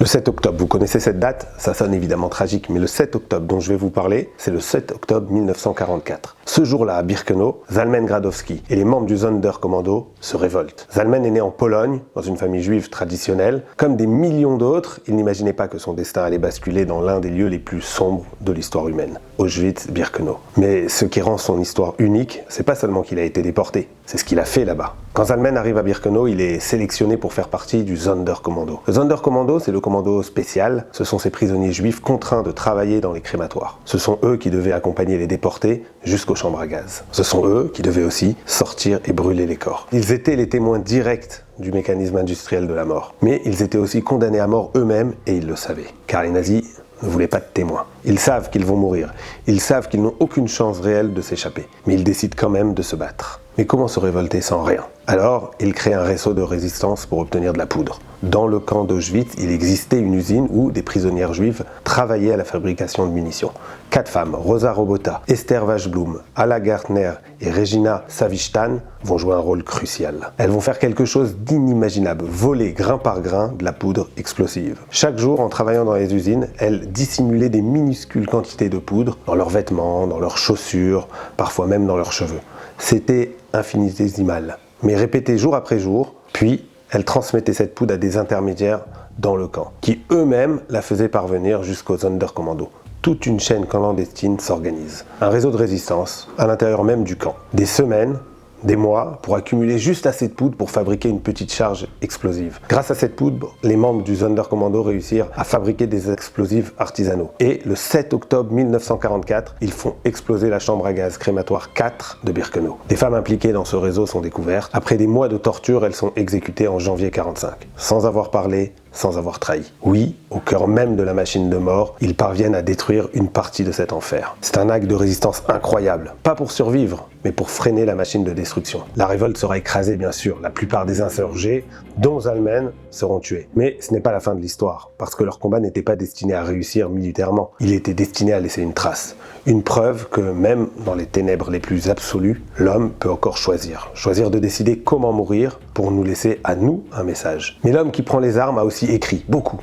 7 octobre, vous connaissez cette date? Ça sonne évidemment tragique, mais le 7 octobre dont je vais vous parler, c'est le 7 octobre 1944. Ce jour-là, à Birkenau, Zalmen Gradowski et les membres du Sonderkommando se révoltent. Zalmen est né en Pologne, dans une famille juive traditionnelle. Comme des millions d'autres, il n'imaginait pas que son destin allait basculer dans l'un des lieux les plus sombres de l'histoire humaine, Auschwitz-Birkenau. Mais ce qui rend son histoire unique, c'est pas seulement qu'il a été déporté, c'est ce qu'il a fait là-bas. Quand Zalmen arrive à Birkenau, il est sélectionné pour faire partie du Sonderkommando. Le Sonderkommando, c'est le commando spécial. Ce sont ces prisonniers juifs contraints de travailler dans les crématoires. Ce sont eux qui devaient accompagner les déportés jusqu'aux chambres à gaz. Ce sont eux qui devaient aussi sortir et brûler les corps. Ils étaient les témoins directs du mécanisme industriel de la mort. Mais ils étaient aussi condamnés à mort eux-mêmes et ils le savaient. Car les nazis ne voulaient pas de témoins. Ils savent qu'ils vont mourir. Ils savent qu'ils n'ont aucune chance réelle de s'échapper. Mais ils décident quand même de se battre. Mais comment se révolter sans rien? Alors, ils créent un réseau de résistance pour obtenir de la poudre. Dans le camp d'Auschwitz, il existait une usine où des prisonnières juives travaillaient à la fabrication de munitions. 4 femmes, Rosa Robota, Esther Wachblum, Alla Gartner et Regina Savishtan, vont jouer un rôle crucial. Elles vont faire quelque chose d'inimaginable, voler grain par grain de la poudre explosive. Chaque jour, en travaillant dans les usines, elles dissimulaient des minuscules quantités de poudre dans leurs vêtements, dans leurs chaussures, parfois même dans leurs cheveux. C'était infinitésimal, mais répété jour après jour, puis elles transmettaient cette poudre à des intermédiaires dans le camp, qui eux-mêmes la faisaient parvenir jusqu'au Sonderkommando. Toute une chaîne clandestine s'organise. Un réseau de résistance à l'intérieur même du camp. Des semaines, des mois, pour accumuler juste assez de poudre pour fabriquer une petite charge explosive. Grâce à cette poudre, les membres du Sonderkommando réussirent à fabriquer des explosifs artisanaux. Et le 7 octobre 1944, ils font exploser la chambre à gaz crématoire 4 de Birkenau. Des femmes impliquées dans ce réseau sont découvertes. Après des mois de torture, elles sont exécutées en janvier 1945, sans avoir parlé, sans avoir trahi. Oui, au cœur même de la machine de mort, ils parviennent à détruire une partie de cet enfer. C'est un acte de résistance incroyable, pas pour survivre, mais pour freiner la machine de destruction. La révolte sera écrasée bien sûr, la plupart des insurgés, dont Zalmen, seront tués. Mais ce n'est pas la fin de l'histoire, parce que leur combat n'était pas destiné à réussir militairement, il était destiné à laisser une trace. Une preuve que même dans les ténèbres les plus absolues, l'homme peut encore choisir. Choisir de décider comment mourir pour nous laisser à nous un message. Mais l'homme qui prend les armes a aussi écrit, beaucoup.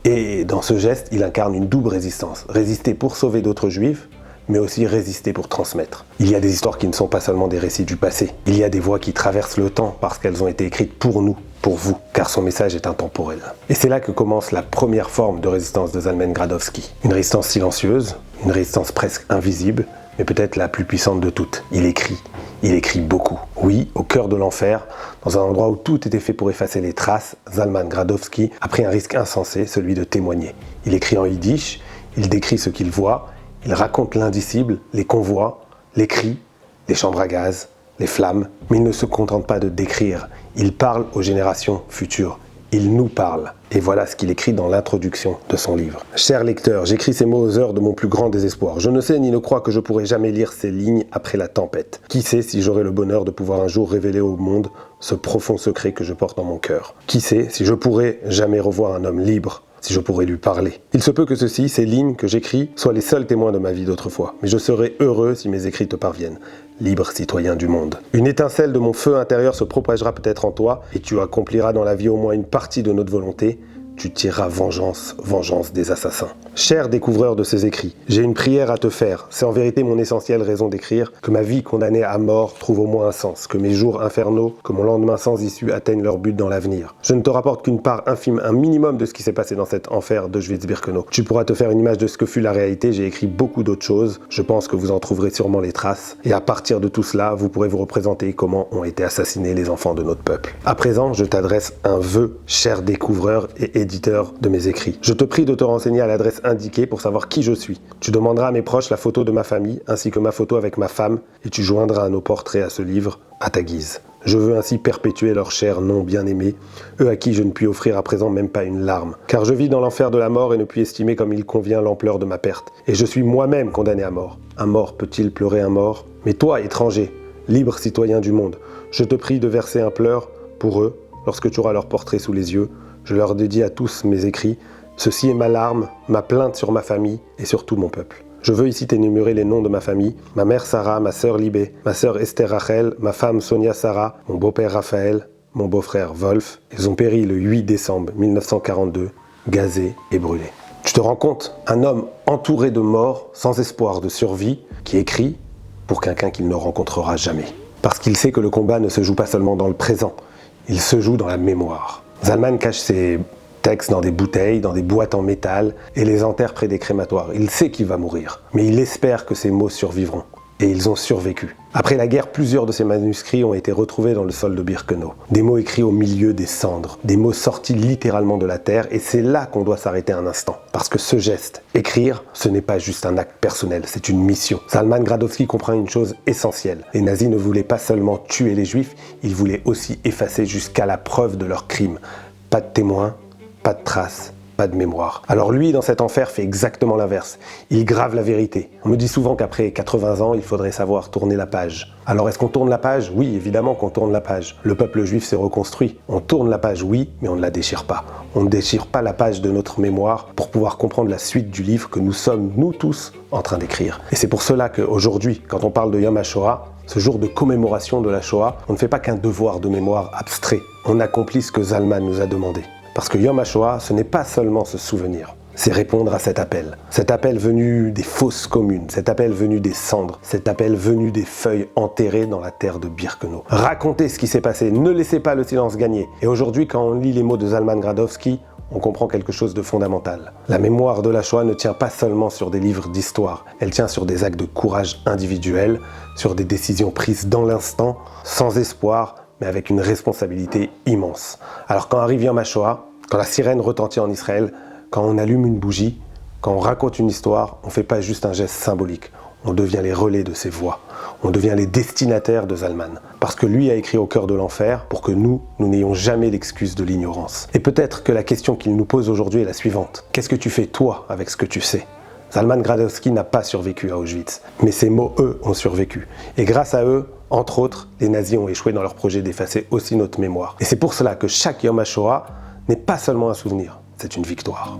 Et dans ce geste, il incarne une double résistance. Résister pour sauver d'autres juifs, mais aussi résister pour transmettre. Il y a des histoires qui ne sont pas seulement des récits du passé. Il y a des voix qui traversent le temps parce qu'elles ont été écrites pour nous, pour vous, car son message est intemporel. Et c'est là que commence la première forme de résistance de Zalmen Gradowski. Une résistance silencieuse, une résistance presque invisible, mais peut-être la plus puissante de toutes. Il écrit beaucoup. Oui, au cœur de l'enfer, dans un endroit où tout était fait pour effacer les traces, Zalman Gradowski a pris un risque insensé, celui de témoigner. Il écrit en yiddish, il décrit ce qu'il voit, il raconte l'indicible, les convois, les cris, les chambres à gaz, les flammes, mais il ne se contente pas de décrire, il parle aux générations futures. Il nous parle. Et voilà ce qu'il écrit dans l'introduction de son livre. « Cher lecteur, j'écris ces mots aux heures de mon plus grand désespoir. Je ne sais ni ne crois que je pourrai jamais lire ces lignes après la tempête. Qui sait si j'aurai le bonheur de pouvoir un jour révéler au monde ce profond secret que je porte dans mon cœur. Qui sait si je pourrai jamais revoir un homme libre, si je pourrais lui parler. Il se peut que ceci, ces lignes que j'écris, soient les seuls témoins de ma vie d'autrefois. Mais je serai heureux si mes écrits te parviennent. Libre citoyen du monde. Une étincelle de mon feu intérieur se propagera peut-être en toi, et tu accompliras dans la vie au moins une partie de notre volonté. Tu tireras vengeance des assassins. Cher découvreur de ces écrits, j'ai une prière à te faire. C'est en vérité mon essentielle raison d'écrire, que ma vie condamnée à mort trouve au moins un sens, que mes jours infernaux, que mon lendemain sans issue atteignent leur but dans l'avenir. Je ne te rapporte qu'une part infime, un minimum de ce qui s'est passé dans cet enfer d'Auschwitz-Birkenau. Tu pourras te faire une image de ce que fut la réalité, j'ai écrit beaucoup d'autres choses, je pense que vous en trouverez sûrement les traces, et à partir de tout cela, vous pourrez vous représenter comment ont été assassinés les enfants de notre peuple. À présent, je t'adresse un vœu, cher découvreur et éditeur de mes écrits. Je te prie de te renseigner à l'adresse indiquée pour savoir qui je suis. Tu demanderas à mes proches la photo de ma famille, ainsi que ma photo avec ma femme, et tu joindras nos portraits à ce livre, à ta guise. Je veux ainsi perpétuer leur chair non bien-aimée, eux à qui je ne puis offrir à présent même pas une larme. Car je vis dans l'enfer de la mort et ne puis estimer comme il convient l'ampleur de ma perte. Et je suis moi-même condamné à mort. Un mort peut-il pleurer un mort? Mais toi, étranger, libre citoyen du monde, je te prie de verser un pleur pour eux, lorsque tu auras leur portrait sous les yeux. Je leur dédie à tous mes écrits. Ceci est ma larme, ma plainte sur ma famille et sur tout mon peuple. Je veux ici t'énumérer les noms de ma famille. Ma mère Sarah, ma sœur Libé, ma sœur Esther Rachel, ma femme Sonia Sarah, mon beau-père Raphaël, mon beau-frère Wolf. Ils ont péri le 8 décembre 1942 gazés et brûlés. Tu te rends compte, un homme entouré de morts, sans espoir de survie, qui écrit pour quelqu'un qu'il ne rencontrera jamais. Parce qu'il sait que le combat ne se joue pas seulement dans le présent, il se joue dans la mémoire. Zalman cache ses textes dans des bouteilles, dans des boîtes en métal, et les enterre près des crématoires. Il sait qu'il va mourir, mais il espère que ses mots survivront. Et ils ont survécu. Après la guerre, plusieurs de ces manuscrits ont été retrouvés dans le sol de Birkenau. Des mots écrits au milieu des cendres, des mots sortis littéralement de la terre, et c'est là qu'on doit s'arrêter un instant. Parce que ce geste, écrire, ce n'est pas juste un acte personnel, c'est une mission. Zalman Gradowski comprend une chose essentielle. Les nazis ne voulaient pas seulement tuer les juifs, ils voulaient aussi effacer jusqu'à la preuve de leurs crimes. Pas de témoins, pas de traces, pas de mémoire. Alors lui, dans cet enfer, fait exactement l'inverse. Il grave la vérité. On me dit souvent qu'après 80 ans, il faudrait savoir tourner la page. Alors est-ce qu'on tourne la page? Oui, évidemment qu'on tourne la page. Le peuple juif s'est reconstruit. On tourne la page, oui, mais on ne la déchire pas. On ne déchire pas la page de notre mémoire pour pouvoir comprendre la suite du livre que nous sommes, nous tous, en train d'écrire. Et c'est pour cela qu'aujourd'hui, quand on parle de Yom HaShoah, ce jour de commémoration de la Shoah, on ne fait pas qu'un devoir de mémoire abstrait. On accomplit ce que Zalman nous a demandé. Parce que Yom HaShoah, ce n'est pas seulement se souvenir, c'est répondre à cet appel venu des fosses communes, cet appel venu des cendres, cet appel venu des feuilles enterrées dans la terre de Birkenau. Racontez ce qui s'est passé, ne laissez pas le silence gagner. Et aujourd'hui, quand on lit les mots de Zalman Gradowski, on comprend quelque chose de fondamental. La mémoire de la Shoah ne tient pas seulement sur des livres d'histoire, elle tient sur des actes de courage individuel, sur des décisions prises dans l'instant, sans espoir, mais avec une responsabilité immense. Alors quand arrive Yom HaShoah, quand la sirène retentit en Israël, quand on allume une bougie, quand on raconte une histoire, on ne fait pas juste un geste symbolique, on devient les relais de ses voix, on devient les destinataires de Zalman. Parce que lui a écrit au cœur de l'enfer pour que nous n'ayons jamais l'excuse de l'ignorance. Et peut-être que la question qu'il nous pose aujourd'hui est la suivante. Qu'est-ce que tu fais toi avec ce que tu sais ? Zalman Gradowski n'a pas survécu à Auschwitz, mais ses mots, eux, ont survécu. Et grâce à eux, entre autres, les nazis ont échoué dans leur projet d'effacer aussi notre mémoire. Et c'est pour cela que chaque Yom HaShoah n'est pas seulement un souvenir, c'est une victoire.